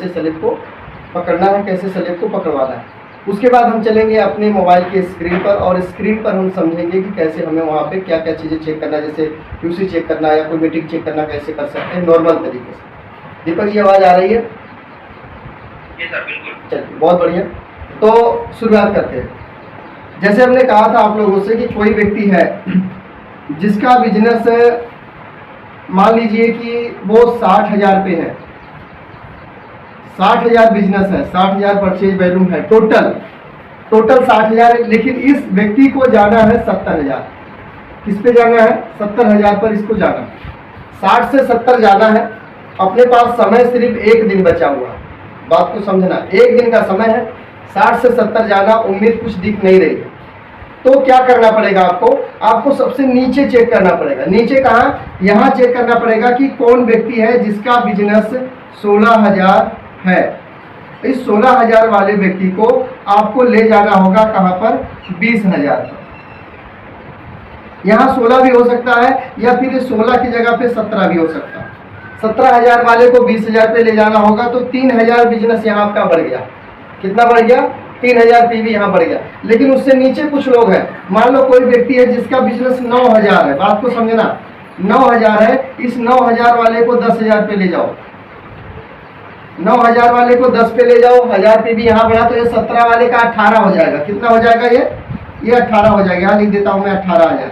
कैसे स्लिप को पकड़ना है, कैसे स्लिप को पकड़वाना है। उसके बाद हम चलेंगे अपने मोबाइल के स्क्रीन पर, और स्क्रीन पर हम समझेंगे कि कैसे हमें वहाँ पे क्या क्या चीज़ें चेक करना है, जैसे QC चेक करना है या कोई मीटिंग चेक करना, कैसे कर सकते हैं नॉर्मल तरीके से। दीपक जी आवाज़ आ रही है? जी सर, बिल्कुल। चलिए, बहुत बढ़िया। तो शुरुआत करते हैं। जैसे हमने कहा था आप लोगों से कि कोई व्यक्ति है जिसका बिजनेस मान लीजिए कि वो 60,000 पे है, 60,000 बिजनेस है, 60,000 परचेज वैल्यूम है, टोटल 60,000 है, लेकिन इस व्यक्ति को जाना है 70,000। किस पे जाना है? 70,000 पर इसको जाना है। 60 से 70 जाना है। अपने पास समय सिर्फ एक दिन बचा हुआ है, बात को समझना, एक दिन का समय है। 60 से 70 जाना, उम्मीद कुछ दिख नहीं रही है। तो क्या करना पड़ेगा आपको? आपको सबसे नीचे चेक करना पड़ेगा। नीचे कहाँ? यहाँ चेक करना पड़ेगा कि कौन व्यक्ति है जिसका बिजनेस 16,000 है। इस 16,000 वाले व्यक्ति को आपको ले जाना होगा कहाँ पर? 20,000 पर। यहाँ 16 भी हो सकता है, या फिर 16 की जगह पे 17 भी हो सकता है। 17,000 वाले को 20,000 पे ले जाना होगा, तो 3,000 बिजनेस यहाँ आपका बढ़ गया। कितना बढ़ गया? 3,000 PV यहाँ बढ़ गया। लेकिन उससे नीचे कुछ लोग हैं। मान लो कोई व्यक्ति है जिसका बिजनेस 9,000 है, बात को समझना, 9,000 है। इस 9,000 वाले को 10,000 पे ले जाओ, 9,000 वाले को 10 पे ले जाओ, 1,000 PV यहाँ बढ़ा, तो ये 17 वाले का 18 हो जाएगा। कितना हो जाएगा? ये 18 हो जाएगा। यहाँ लिख देता हूँ मैं 18,000।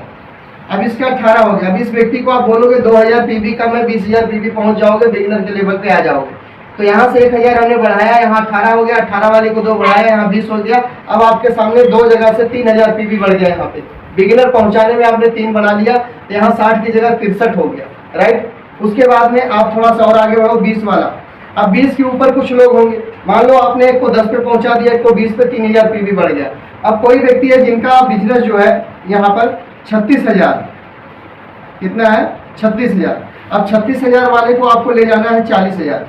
अब इसका 18 हो गया। अब इस व्यक्ति को आप बोलोगे 2,000 PV का मैं 20,000 PV पहुंच जाओगे, बिगिनर के लेवल पे आ जाओगे। तो यहाँ से 1,000 हमने बढ़ाया, यहाँ 18 हो गया, 18 वाले को 2 बढ़ाया, यहाँ 20 हो गया। अब आपके सामने 2 जगह से 3,000 PV बढ़ गया। यहाँ पे बिगिनर पहुंचाने में आपने 3 बना लिया, तो यहाँ 60 की जगह 63 हो गया, राइट। उसके बाद में आप थोड़ा सा और आगे बढ़ो, 20 वाला। अब 20 के ऊपर कुछ लोग होंगे। मान लो आपने एक को 10 पे पहुंचा दिया, एक को 20 पे, 3,000 PV बढ़ गया। अब कोई व्यक्ति है जिनका बिजनेस जो है यहाँ पर 36,000, कितना है? 36,000। अब 36,000 वाले को आपको ले जाना है 40,000,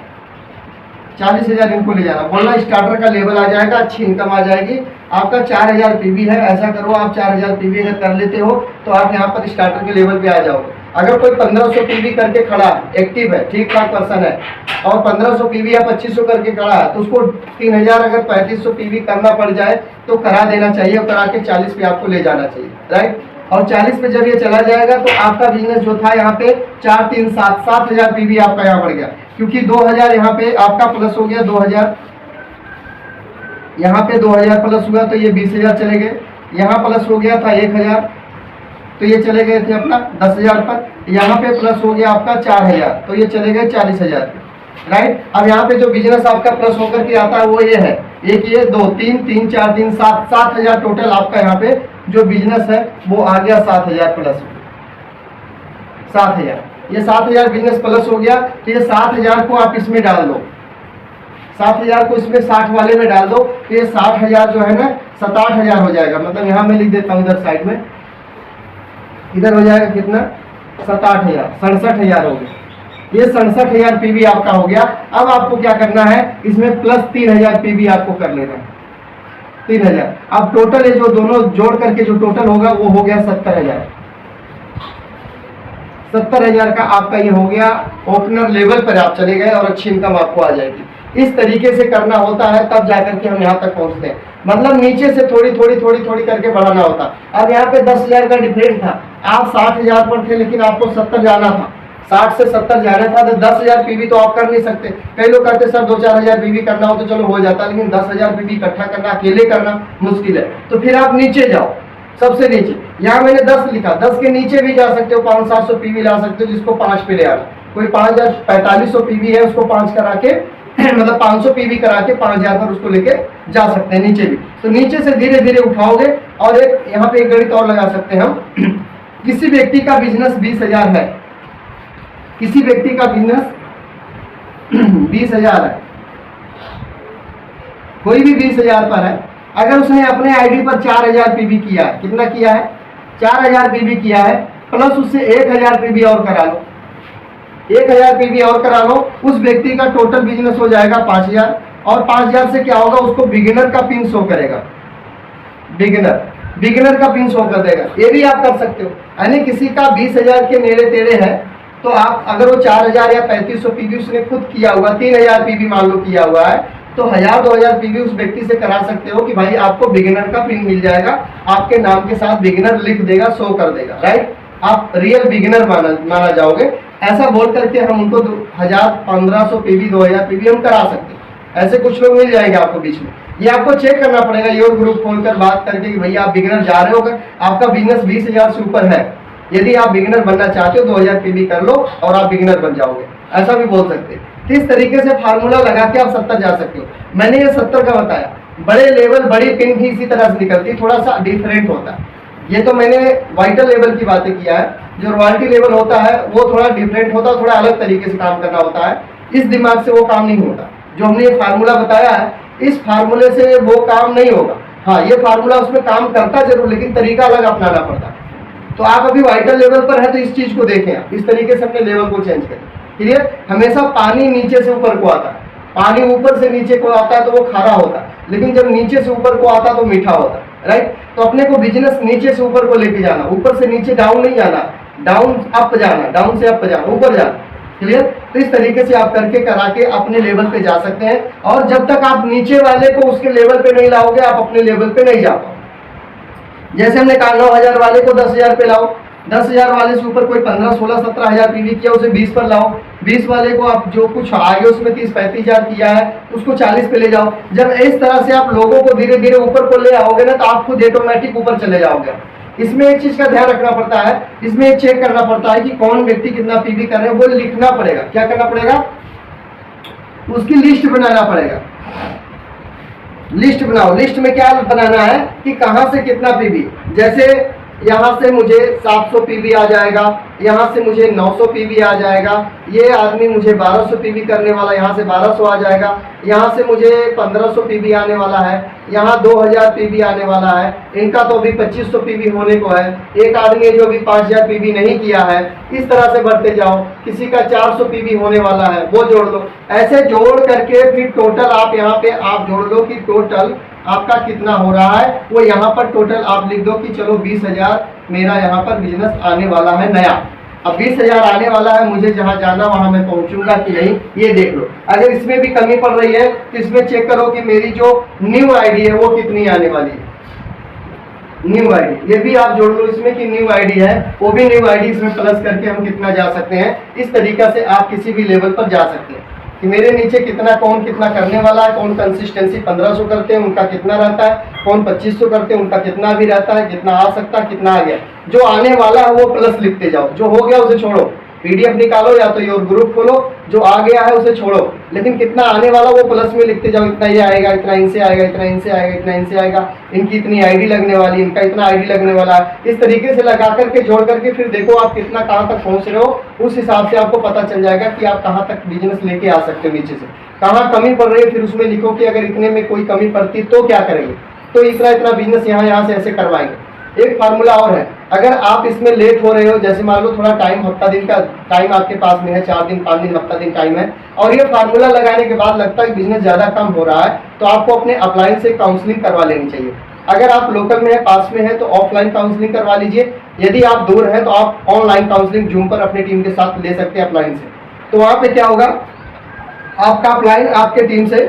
40,000 इनको ले जाना। बोलना स्टार्टर का लेवल आ जाएगा, अच्छी इनकम आ जाएगी। आपका 4,000 PV है, ऐसा करो आप 4,000 PV अगर कर लेते हो तो आप यहाँ पर स्टार्टर के लेवल पे आ जाओगे। अगर कोई 1,500 PV करके खड़ा है, एक्टिव है, ठीक ठाक पर्सन है, और 1,500 PV या 2,500 करके खड़ा है, तो उसको 3,000 अगर 3,500 PV करना पड़ जाए तो करा देना चाहिए, और करा के 40 पे आपको ले जाना चाहिए, राइट। और 40 पे जब ये चला जाएगा तो आपका बिजनेस जो था यहाँ पे 4, 3, 7, 7,000 PV आपका यहाँ बढ़ गया, क्योंकि 2,000 यहाँ पे आपका प्लस हो गया, 2,000 यहाँ पे 2,000 प्लस हुआ तो ये 20,000 चले गए। यहाँ प्लस हो गया था 1,000, तो ये चले गए थे अपना 10,000 पर। यहाँ पे प्लस हो गया आपका 4,000, तो ये चले गए 40,000 पे, राइट। अब यहाँ पे जो बिजनेस आपका प्लस होकर के आता है वो ये है, एक ये 2, 3, 3, 4, 3, 7, 7,000 टोटल आपका यहाँ पे जो बिजनेस है वो आ गया 7,000 प्लस, 7,000। ये 7,000 बिजनेस प्लस हो गया, तो ये 7,000 को आप इसमें डाल दो, 7,000 को इसमें 60 वाले में डाल दो, तो ये 60,000 जो है ना 67,000 हो जाएगा। मतलब यहाँ मैं लिख देता हूँ इधर साइड में, इधर हो जाएगा कितना? 67,000, 67,000 हो गया। ये 67,000 PV आपका हो गया। अब आपको क्या करना है? इसमें प्लस 3,000 PV आपको कर लेना है, 3,000। अब टोटल ये जो दोनों जोड़ करके जो टोटल होगा वो हो गया 70,000। 70,000 का आपका ये हो गया, ओपनर लेवल पर आप चले गए और अच्छी इनकम आपको आ जाएगी। इस तरीके से करना होता है, तब जाकर के हम यहाँ तक पहुँचते हैं। मतलब नीचे से थोड़ी थोड़ी करके बढ़ाना होता। अब यहाँ पे 10,000 का डिफरेंस था, आप 60,000 पर थे, लेकिन आपको 70 जाना था, 60 से 70 जाना था, तो 10,000 PV तो आप कर नहीं सकते। कई लोग कहते सर 2-4,000 PV करना हो तो चलो हो जाता, लेकिन 10,000 PV इकट्ठा करना, अकेले करना मुश्किल है। तो फिर आप नीचे जाओ, सबसे नीचे। यहाँ मैंने 10 लिखा, 10 के नीचे भी जा सकते हो, 500-700 PV ला सकते हो, जिसको 5 पे ले आना। कोई 4,500 PV है, उसको 5 करा के मतलब 500 PV करा के 5,000 पर उसको लेके जा सकते हैं नीचे भी। तो नीचे से धीरे धीरे उठाओगे। और एक यहाँ पे एक गणित और लगा सकते हैं हम। किसी व्यक्ति का बिजनेस 20,000 है, किसी व्यक्ति का बिजनेस 20,000 है, कोई भी 20,000 पर है। अगर उसने अपने आईडी पर 4,000 PV किया है, कितना किया है? 4,000 PV किया है, प्लस उससे 1,000 PV और करा लो, 1,000 PV और करा लो, उस व्यक्ति का टोटल बिजनेस हो जाएगा 5,000। और 5,000 से क्या होगा? उसको बिगिनर का पिन शो करेगा, बिगिनर का पिन शो कर देगा। ये भी आप कर सकते हो, यानी किसी का 20,000 के नेड़े तेड़े है तो आप अगर वो 4000 या 3500 पीवी उसने खुद किया हुआ, 3000 पीवी मान लो किया हुआ है, तो 1000-2000 पीवी उस व्यक्ति से करा सकते हो कि भाई आपको बिगिनर का पिन मिल जाएगा, आपके नाम के साथ बिगिनर लिख देगा, शो कर देगा, राइट। आप रियल बिगिनर माना जाओगे। ऐसा बोल करके हम उनको 1000-1500 पीवी 2000 पीवी हम करा सकते हैं। ऐसे कुछ लोग मिल जाएंगे आपको बीच में। ये आपको चेक करना पड़ेगा योर ग्रुप खोलकर बात करके कि भैया आप बिगिनर जा रहे हो, आपका बिजनेस 20,000 से ऊपर है, यदि आप बिगिनर बनना चाहते हो 2000 पीवी कर लो और आप बिगिनर बन जाओगे, ऐसा भी बोल सकते हैं। किस तरीके से फार्मूला लगा के आप 70 जा सकते हो। मैंने ये 70 का बताया। बड़े लेवल बड़ी पिन भी इसी तरह से निकलती है, थोड़ा सा डिफरेंट होता है। ये तो मैंने वाइटल लेवल की बातें किया है। जो रॉयल्टी लेवल होता है वो थोड़ा डिफरेंट होता है, थोड़ा अलग तरीके से काम करना होता है। इस दिमाग से वो काम नहीं होता। जो हमने ये फार्मूला बताया है, इस फार्मूले से वो काम नहीं होगा। हाँ, ये फार्मूला उसमें काम करता जरूर, लेकिन तरीका अलग अपनाना पड़ता है। तो आप अभी वाइटल लेवल पर है तो इस चीज को देखें, आप इस तरीके से अपने लेवल को चेंज करें। क्लियर। हमेशा पानी नीचे से ऊपर को आता है, पानी ऊपर से नीचे को आता है तो वो खारा होता है, लेकिन जब नीचे से ऊपर को आता है तो मीठा होता है, राइट। तो अपने को बिजनेस नीचे से ऊपर को लेके जाना, ऊपर से नीचे डाउन नहीं जाना, डाउन अप जाना, डाउन से अप जाना, ऊपर जाना। क्लियर। तो इस तरीके से आप करके करा के अपने लेवल पे जा सकते हैं। और जब तक आप नीचे वाले को उसके लेवल पे नहीं लाओगे, आप अपने लेवल पे नहीं जा पाओगे। जैसे हमने कहा 9000 वाले को 10,000 पे लाओ, 10,000 वाले से ऊपर कोई 15, 16, 17,000 पीवी किया, उसे 20 पर लाओ। 20 वाले को आप जो कुछ आगे उसमें 30, 35,000 किया है उसको 40 पे ले जाओ। जब इस तरह से आप लोगों को धीरे धीरे ऊपर को ले आओगे ना, तो आप खुद ऑटोमेटिक ऊपर चले जाओगे। इसमें एक चीज का ध्यान रखना पड़ता है, इसमें एक चेक करना पड़ता है कि कौन व्यक्ति कितना पीवी कर रहे हैं, वो लिखना पड़ेगा। क्या करना पड़ेगा? उसकी लिस्ट बनाना पड़ेगा। लिस्ट बनाओ। लिस्ट में क्या बनाना है कि कहां से कितना पीवी। जैसे यहाँ से मुझे 700 पीवी आ जाएगा, यहाँ से मुझे 900 पीवी आ जाएगा, ये आदमी मुझे 1200 पीवी करने वाला, यहाँ से 1200 आ जाएगा, यहाँ से मुझे 1500 पीवी आने वाला है, यहाँ 2000 पीवी आने वाला है, इनका तो अभी 2500 पीवी होने को है, एक आदमी जो अभी 5000 पीवी नहीं किया है। इस तरह से बढ़ते जाओ। किसी का 400 पीवी होने वाला है, वो जोड़ लो। ऐसे जोड़ करके फिर टोटल आप यहाँ पे आप जोड़ लो कि टोटल आपका कितना हो रहा है। वो यहाँ पर टोटल आप लिख दो कि चलो 20,000 मेरा यहाँ पर बिजनेस आने वाला है नया। अब 20,000 आने वाला है, मुझे जहाँ जाना वहाँ मैं पहुँचूंगा कि नहीं, ये देख लो। अगर इसमें भी कमी पड़ रही है तो इसमें चेक करो कि मेरी जो न्यू आईडी है वो कितनी आने वाली है। न्यू आईडी ये भी आप जोड़ लो इसमें कि न्यू आईडी है, वो भी न्यू आईडी इसमें प्लस करके हम कितना जा सकते हैं। इस तरीका से आप किसी भी लेवल पर जा सकते हैं कि मेरे नीचे कितना कौन कितना करने वाला है। कौन कंसिस्टेंसी 1500 करते हैं उनका कितना रहता है, कौन 2500 करते हैं उनका कितना भी रहता है, कितना आ सकता है, कितना आ गया। जो आने वाला है वो प्लस लिखते जाओ, जो हो गया उसे छोड़ो। पीडीएफ निकालो या तो योर ग्रुप खोलो, जो आ गया है उसे छोड़ो, लेकिन कितना आने वाला वो प्लस में लिखते जाओ। इतना ये आएगा, इतना इनसे आएगा, इतना इनसे आएगा, इतना इनसे आएगा, इनकी इतनी आईडी लगने वाली, इनका इतना आईडी लगने वाला है। इस तरीके से लगा करके जोड़ करके फिर देखो आप कितना कहाँ तक पहुँच रहे हो। उस हिसाब से आपको पता चल जाएगा कि आप कहाँ तक बिजनेस लेके आ सकते हो। नीचे से कहाँ कमी पड़ रही है फिर उसमें लिखो कि अगर इतने में कोई कमी पड़ती तो क्या करेंगे, तो इतना इतना बिजनेस यहाँ से ऐसे करवाएंगे। एक फार्मूला और है, अगर आप इसमें लेट हो रहे हो, जैसे मान लो थोड़ा टाइम हफ्ता दिन का टाइम आपके पास में है, 4 दिन 5 दिन हफ्ता दिन टाइम है, और ये फार्मूला लगाने के बाद लगता है कि बिजनेस ज़्यादा कम हो रहा है, तो आपको अपने अपलाइन से काउंसलिंग करवा लेनी चाहिए। अगर आप लोकल में है, पास में है, तो ऑफलाइन काउंसलिंग करवा लीजिए। यदि आप दूर है तो आप ऑनलाइन काउंसलिंग जूम पर अपनी टीम के साथ ले सकते हैं अपलाइन से। तो वहाँ पे क्या होगा, आपका अपलाइन आपके टीम से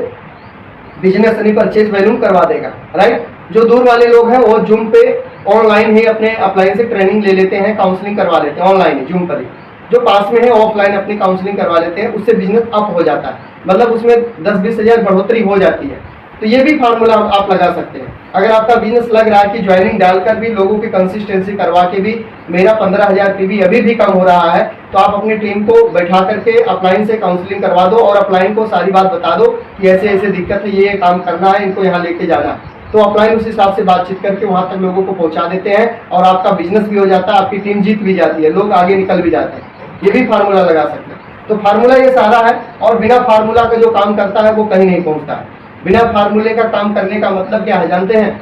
बिजनेस यानी परचेज वैल्यूम करवा देगा, राइट। जो दूर वाले लोग हैं वो जूम पे ऑनलाइन ही अपने अपलाइन से ट्रेनिंग ले लेते हैं, काउंसलिंग करवा लेते हैं ऑनलाइन ही जूम पर ही। जो पास में है ऑफलाइन अपनी काउंसलिंग करवा लेते हैं, उससे बिजनेस अप हो जाता है, मतलब उसमें 10-20 हज़ार बढ़ोतरी हो जाती है। तो ये भी फार्मूला आप लगा सकते हैं। अगर आपका बिजनेस लग रहा है कि ज्वाइनिंग डालकर भी लोगों की कंसिस्टेंसी करवा के भी मेरा 15,000 पीवी अभी भी कम हो रहा है, तो आप अपनी टीम को बैठा करके अपलाइन से काउंसलिंग करवा दो और अपलाइन को सारी बात बता दो कि ऐसे ऐसे दिक्कत है, ये काम करना है, इनको यहाँ लेके जाना। तो अपलाइन उस हिसाब से बातचीत करके वहाँ तक लोगों को पहुँचा देते हैं और आपका बिजनेस भी हो जाता है, आपकी टीम जीत भी जाती है, लोग आगे निकल भी जाते हैं। ये भी फार्मूला लगा सकते हैं। तो फार्मूला ये सारा है, और बिना फार्मूला का जो काम करता है वो कहीं नहीं पहुँचता है। बिना फार्मूले का काम करने का मतलब क्या है जानते हैं?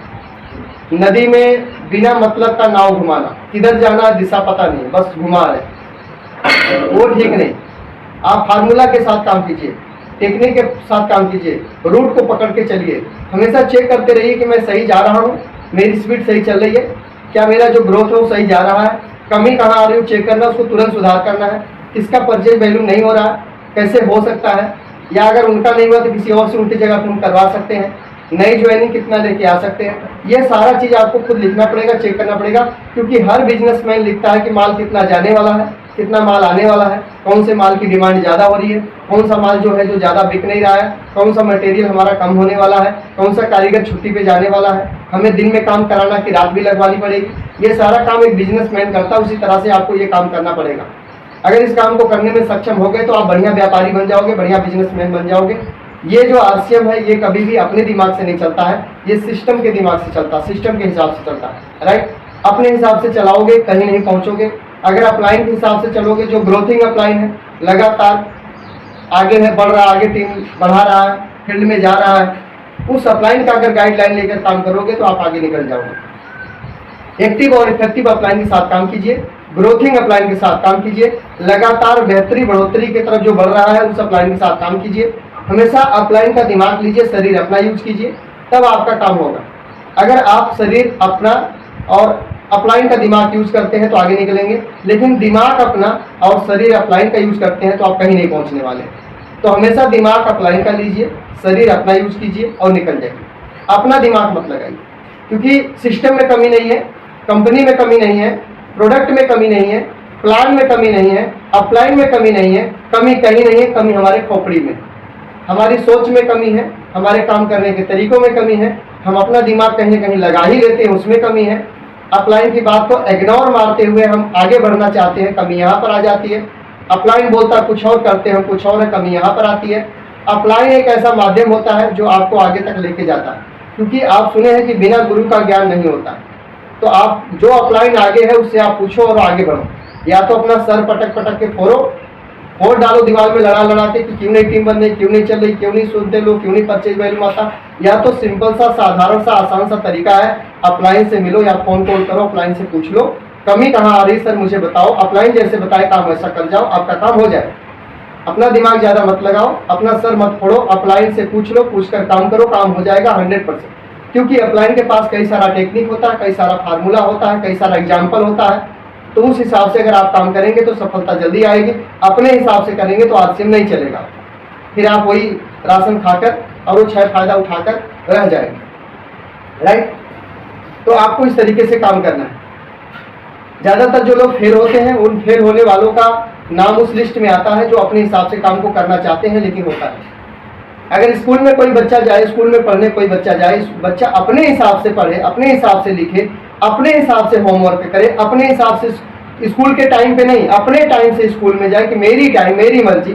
नदी में बिना मतलब का नाव घुमाना, किधर जाना दिशा पता नहीं, बस घुमा रहे, वो ठीक नहीं। आप फार्मूला के साथ काम कीजिए, टेक्निक के साथ काम कीजिए, रूट को पकड़ के चलिए। हमेशा चेक करते रहिए कि मैं सही जा रहा हूँ, मेरी स्पीड सही चल रही है, क्या मेरा जो ग्रोथ है वो सही जा रहा है, कमी कहाँ आ रही है चेक करना, उसको तुरंत सुधार करना है। किसका परचेज वैल्यू नहीं हो रहा, कैसे हो सकता है, या अगर उनका नहीं हुआ तो किसी और से उल्टी जगह हम करवा सकते हैं, नई ज्वाइनिंग कितना लेके आ सकते हैं। ये सारा चीज़ आपको खुद लिखना पड़ेगा, चेक करना पड़ेगा, क्योंकि हर बिजनेसमैन लिखता है कि माल कितना जाने वाला है, कितना माल आने वाला है, कौन से माल की डिमांड ज़्यादा हो रही है, कौन सा माल जो है जो ज़्यादा बिक नहीं रहा है, कौन सा मटेरियल हमारा कम होने वाला है, कौन सा कारीगर छुट्टी पे जाने वाला है, हमें दिन में काम कराना कि रात भी लगवानी पड़ेगी। ये सारा काम एक बिजनेसमैन करता है, उसी तरह से आपको ये काम करना पड़ेगा। अगर इस काम को करने में सक्षम हो गए तो आप बढ़िया व्यापारी बन जाओगे, बढ़िया बिजनेसमैन बन जाओगे। ये जो आरसीएम है ये कभी भी अपने दिमाग से नहीं चलता है, ये सिस्टम के दिमाग से चलता है, सिस्टम के हिसाब से चलता है, राइट। अपने हिसाब से चलाओगे कहीं नहीं पहुंचोगे। अगर अपलाइन के हिसाब से चलोगे, जो ग्रोथिंग अपलाइन है, लगातार आगे है, बढ़ रहा है, आगे टीम बढ़ा रहा है, फील्ड में जा रहा है, उस अपलाइन का अगर गाइडलाइन लेकर काम करोगे तो आप आगे निकल जाओगे। एक्टिव और इफेक्टिव अपलाइन के साथ काम कीजिए, ग्रोथिंग अपलाइन के साथ काम कीजिए, लगातार बेहतरी बढ़ोतरी की तरफ जो बढ़ रहा है उस अपलाइन के साथ काम कीजिए। हमेशा अपलाइन का दिमाग लीजिए, शरीर अपना यूज कीजिए, तब आपका काम होगा। अगर आप शरीर अपना और अपलाइन का दिमाग यूज करते हैं तो आगे निकलेंगे, लेकिन दिमाग अपना और शरीर अपलाइन का यूज करते हैं तो आप कहीं नहीं पहुंचने वाले। तो हमेशा दिमाग अपलाइन का लीजिए, शरीर अपना यूज कीजिए और निकल जाइए। अपना दिमाग मत लगाइए, क्योंकि सिस्टम में कमी नहीं है, कंपनी में कमी नहीं है, प्रोडक्ट में कमी नहीं है, प्लान में कमी नहीं है, अपलाइन में कमी नहीं है, कमी कहीं नहीं है, कमी हमारे खोपड़ी में, हमारी सोच में कमी है, हमारे काम करने के तरीकों में कमी है, हम अपना दिमाग कहीं ना कहीं लगा ही लेते हैं, उसमें कमी है। अपलाइन की बात को इग्नोर मारते हुए हम आगे बढ़ना चाहते हैं, कमी यहाँ पर आ जाती है। अपलाइन बोलता कुछ और, करते हैं कुछ और है, कमी यहाँ पर आती है। अपलाइन एक ऐसा माध्यम होता है जो आपको आगे तक लेके जाता है, क्योंकि आप सुने हैं कि बिना गुरु का ज्ञान नहीं होता। तो आप जो अपलाइन आगे है उससे आप पूछो और आगे बढ़ो, या तो अपना सर पटक पटक के फोड़ डालो दीवार में लड़ा लड़ा के कि क्यों नहीं टीम बन रही, क्यों नहीं चल रही, क्यों नहीं सुनते लोग, क्यों नहीं परचेज वैल्यू आता। या तो सिंपल सा, साधारण सा, आसान सा तरीका है, अपलाइन से मिलो या फोन कॉल करो, अपलाइन से पूछ लो कमी कहाँ आ रही सर मुझे बताओ, अपलाइन जैसे बताए काम वैसा कर जाओ, आपका काम हो जाए। अपना दिमाग ज़्यादा मत लगाओ, अपना सर मत फोड़ो, अपलाइन से पूछ लो, पूछ कर काम करो, काम हो जाएगा 100%। क्योंकि अपलाइन के पास कई सारा टेक्निक होता है, कई सारा फार्मूला होता है, कई सारा एग्जाम्पल होता है। तो उस हिसाब से अगर आप काम करेंगे तो सफलता जल्दी आएगी। अपने हिसाब से करेंगे तो आरसीएम नहीं चलेगा, फिर आप वही राशन खाकर और वो क्षय फायदा उठाकर रह जाएंगे, राइट। तो आपको इस तरीके से काम करना है। ज़्यादातर जो लोग फेल होते हैं, उन फेल होने वालों का नाम उस लिस्ट में आता है जो अपने हिसाब से काम को करना चाहते हैं लेकिन होता है। अगर स्कूल में कोई बच्चा जाए, स्कूल में पढ़ने कोई बच्चा जाए, बच्चा अपने हिसाब से पढ़े, अपने हिसाब से लिखे, अपने हिसाब से होमवर्क करे, अपने हिसाब से स्कूल के टाइम पे नहीं, अपने टाइम से स्कूल में जाए कि मेरी टाइम मेरी मर्जी,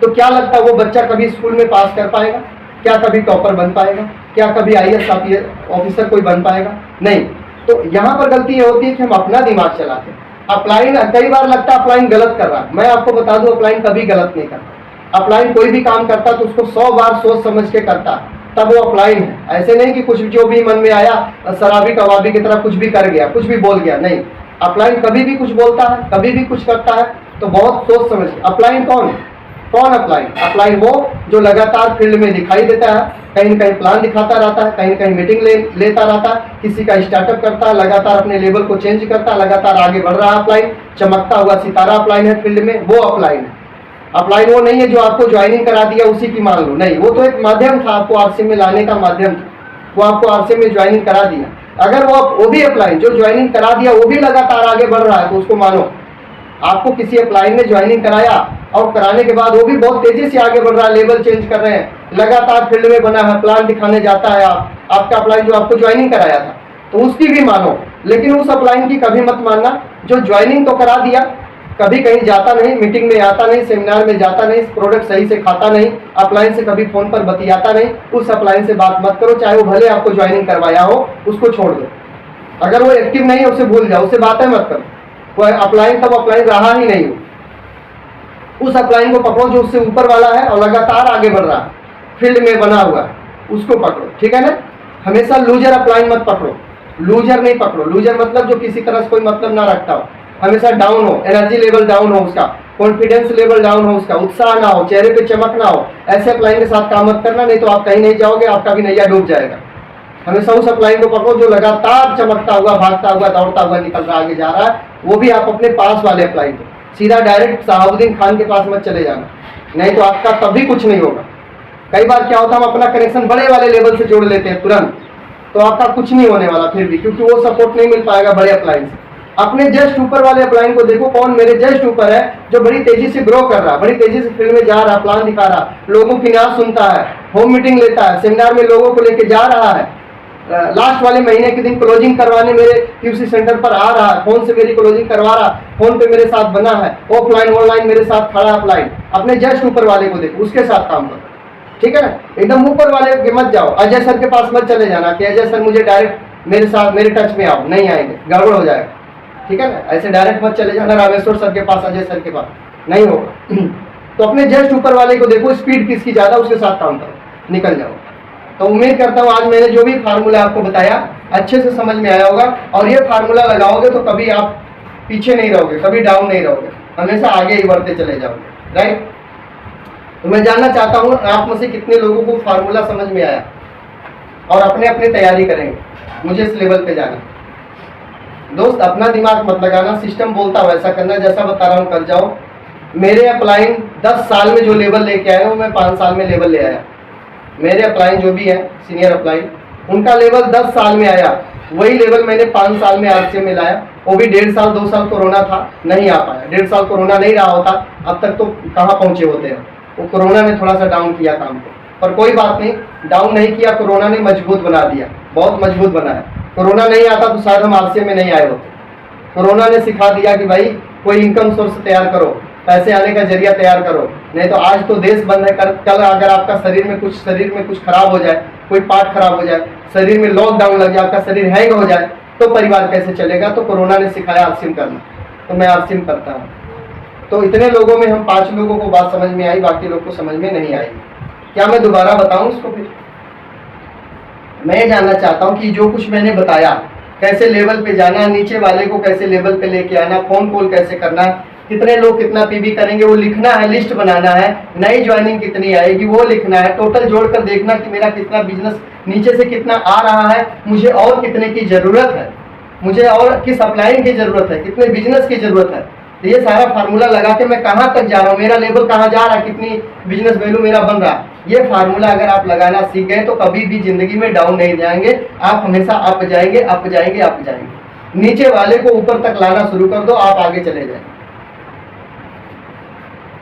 तो क्या लगता है वो बच्चा कभी स्कूल में पास कर पाएगा? क्या कभी टॉपर बन पाएगा? क्या कभी आईएएस ऑफिसर कोई बन पाएगा? नहीं। तो यहाँ पर गलती ये होती है कि हम अपना दिमाग चलाते हैं। अपलाइन कई बार लगता है अपलाइन गलत कर रहा है, मैं आपको बता दूं अपलाइन कभी गलत नहीं करता। अपलाइन कोई भी काम करता तो उसको 100 बार सोच समझ के करता, तब वो अपलाइन है। ऐसे नहीं कि कुछ जो भी मन में आया शराबी कबाबी की तरह कुछ भी कर गया, कुछ भी बोल गया, नहीं। अपलाइन कभी भी कुछ बोलता है, कभी भी कुछ करता है तो बहुत सोच समझ के। अपलाइन कौन अपलाइन? अपलाइन वो जो लगातार फील्ड में दिखाई देता है, कहीं न कहीं प्लान दिखाता रहता है, कहीं न कहीं मीटिंग लेता रहता है, किसी का स्टार्टअप करता है, लगातार अपने लेवल को चेंज करता है, लगातार आगे बढ़ रहा है। अपलाइन चमकता हुआ सितारा अपलाइन है फील्ड में, वो अपलाइन है। अपलाइन वो नहीं है जो आपको ज्वाइनिंग करा दिया उसी की मान लो, नहीं। वो तो एक माध्यम था, आपको आरसीएम में लाने का माध्यम था, वो आपको आरसीएम में ज्वाइनिंग करा दिया। अगर वो भी अपलाइन जो ज्वाइनिंग करा दिया वो भी लगातार आगे बढ़ रहा है तो उसको मानो। आपको किसी अपलाइन ने ज्वाइनिंग कराया और कराने के बाद वो भी बहुत तेजी से आगे बढ़ रहा है, लेवल चेंज कर रहे हैं, लगातार फील्ड में बना है, प्लान दिखाने जाता है, आपका अपलाइन जो आपको ज्वाइनिंग कराया था, तो उसकी भी मानो। लेकिन उस अपलाइन की कभी मत मानना जो ज्वाइनिंग तो करा दिया, कभी कहीं जाता नहीं, मीटिंग में आता नहीं, सेमिनार में जाता नहीं, प्रोडक्ट सही से खाता नहीं, अपलाइन से कभी फोन पर बतियाता नहीं, उस अपलाइन से बात मत करो। चाहे वो भले आपको ज्वाइनिंग करवाया हो, उसको छोड़ दो। अगर वो एक्टिव नहीं है उसे भूल जाओ, उससे बातें मत करो। वो अपलाइन तब अपलाइन रहा ही नहीं हो। उस अपलाइन को पकड़ो जो उससे ऊपर वाला है और लगातार आगे बढ़ रहा है, फील्ड में बना हुआ है, उसको पकड़ो, ठीक है ना। हमेशा लूजर अपलाइन मत पकड़ो, लूजर नहीं पकड़ो। लूजर मतलब जो किसी तरह से कोई मतलब ना रखता हो, हमेशा डाउन हो, एनर्जी लेवल डाउन हो उसका, कॉन्फिडेंस लेवल डाउन हो उसका, उत्साह ना हो, चेहरे पे चमक ना हो, ऐसे अपलाइन के साथ काम मत करना, नहीं तो आप कहीं नहीं जाओगे, आपका भी नैया डूब जाएगा। हमेशा उस अपलाइन को पकड़ो जो लगातार चमकता हुआ, भागता हुआ, दौड़ता हुआ निकल रहा, आगे जा रहा है, वो भी आप अपने पास वाले अपलाइन को। सीधा डायरेक्ट शहाबुद्दीन खान के पास मत चले जाना, नहीं तो आपका कभी कुछ नहीं होगा। कई बार क्या होता है, हम अपना कनेक्शन बड़े वाले लेवल से जोड़ लेते हैं तुरंत, तो आपका कुछ नहीं होने वाला फिर भी, क्योंकि वो सपोर्ट नहीं मिल पाएगा बड़े अपलाइन से। अपने जस्ट ऊपर वाले अपलाइन को देखो, कौन मेरे जस्ट ऊपर है, जो बड़ी तेजी से ग्रो कर रहा है, बड़ी तेजी से फील्ड में जा रहा है, प्लान दिखा रहा, लोगों की न्याय सुनता है, होम मीटिंग लेता है, सेमिनार में लोगों को लेके जा रहा है, लास्ट वाले महीने के दिन क्लोजिंग करवाने मेरे क्यूसी सेंटर पर आ रहा है, फोन से मेरी क्लोजिंग करवा रहा, फोन पे मेरे साथ बना है, ऑफलाइन ऑनलाइन मेरे साथ खड़ा अपलाइन। अपने जस्ट ऊपर वाले को देखो, उसके साथ काम करो, ठीक है ना। एकदम ऊपर वाले के मत जाओ, अजय सर के पास मत चले जाना कि अजय सर मुझे डायरेक्ट मेरे साथ मेरे टच में आओ, नहीं आएंगे, गड़बड़ हो जाएगा, ठीक है ना। ऐसे डायरेक्ट मत चले जाना रामेश्वर सर के पास, अजय सर के पास, नहीं होगा। तो अपने जस्ट ऊपर वाले को देखो, स्पीड किसकी ज्यादा, उसके साथ काम करो, निकल जाओ। तो उम्मीद करता हूँ आज मैंने जो भी फार्मूला आपको बताया अच्छे से समझ में आया होगा, और ये फार्मूला लगाओगे तो कभी आप पीछे नहीं रहोगे, कभी डाउन नहीं रहोगे, हमेशा आगे ही बढ़ते चले जाओगे, राइट। तो मैं जानना चाहता हूँ आप में से कितने लोगों को फार्मूला समझ में आया और अपने अपने तैयारी करेंगे, मुझे इस लेवल पे जाना। दोस्त अपना दिमाग मत लगाना, सिस्टम बोलता वैसा करना, जैसा बता रहा हूँ कर जाओ। मेरे अपलाइन 10 साल में जो लेवल लेके आए वो मैं 5 साल में लेवल ले आया। मेरे अपलाइन जो भी है सीनियर अपलाइन, उनका लेवल 10 साल में आया, वही लेवल मैंने 5 साल में आरसीएम में लाया। वो भी 1.5 साल 2 साल कोरोना था, नहीं आ पाया। 1.5 साल कोरोना नहीं रहा होता अब तक तो कहाँ पहुंचे होते हैं। वो कोरोना ने थोड़ा सा डाउन किया काम को, पर कोई बात नहीं, डाउन नहीं किया, कोरोना ने मजबूत बना दिया, बहुत मजबूत बनाया। कोरोना नहीं आता तो शायद हम आरसीएम में नहीं आए होते। कोरोना ने सिखा दिया कि भाई कोई इनकम सोर्स तैयार करो, पैसे आने का जरिया तैयार करो, नहीं तो आज तो देश बंद है, कल अगर आपका शरीर में कुछ खराब हो जाए, कोई पार्ट खराब हो जाए, शरीर में लॉकडाउन लग जाए, आपका शरीर हैंग हो जाए, तो परिवार कैसे चलेगा। तो कोरोना ने सिखाया आरसीएम करना, तो मैं आरसीएम करता हूँ। तो इतने लोगों में हम 5 लोगों को बात समझ में आई, बाकी लोग को समझ में नहीं आई। क्या मैं दोबारा बताऊं इसको? फिर मैं जानना चाहता हूं कि जो कुछ मैंने बताया, कैसे लेवल पे जाना, नीचे वाले को कैसे लेवल पे लेके आना, फोन कॉल कैसे करना, कितने लोग कितना पीबी करेंगे वो लिखना है, लिस्ट बनाना है, नई ज्वाइनिंग कितनी आएगी वो लिखना है, टोटल जोड़कर देखना कि मेरा कितना बिजनेस नीचे से कितना आ रहा है, मुझे और कितने की जरूरत है, मुझे और किस अपलाइन की जरूरत है, कितने बिजनेस की जरूरत है। तो ये सारा फार्मूला लगा के मैं कहाँ तक जा रहा हूँ, मेरा लेवल कहाँ जा रहा है, कितनी बिजनेस वैल्यू मेरा बन रहा है। ये फार्मूला अगर आप लगाना सीख गए तो कभी भी जिंदगी में डाउन नहीं जाएंगे, आप हमेशा अप जाएंगे, अप जाएंगे, अप जाएंगे। नीचे वाले को ऊपर तक लाना शुरू कर दो, आप आगे चले जाएंगे।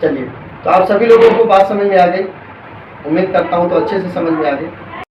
चलिए, तो आप सभी लोगों को बात समझ में आ गई, उम्मीद करता हूँ तो अच्छे से समझ में आ गई।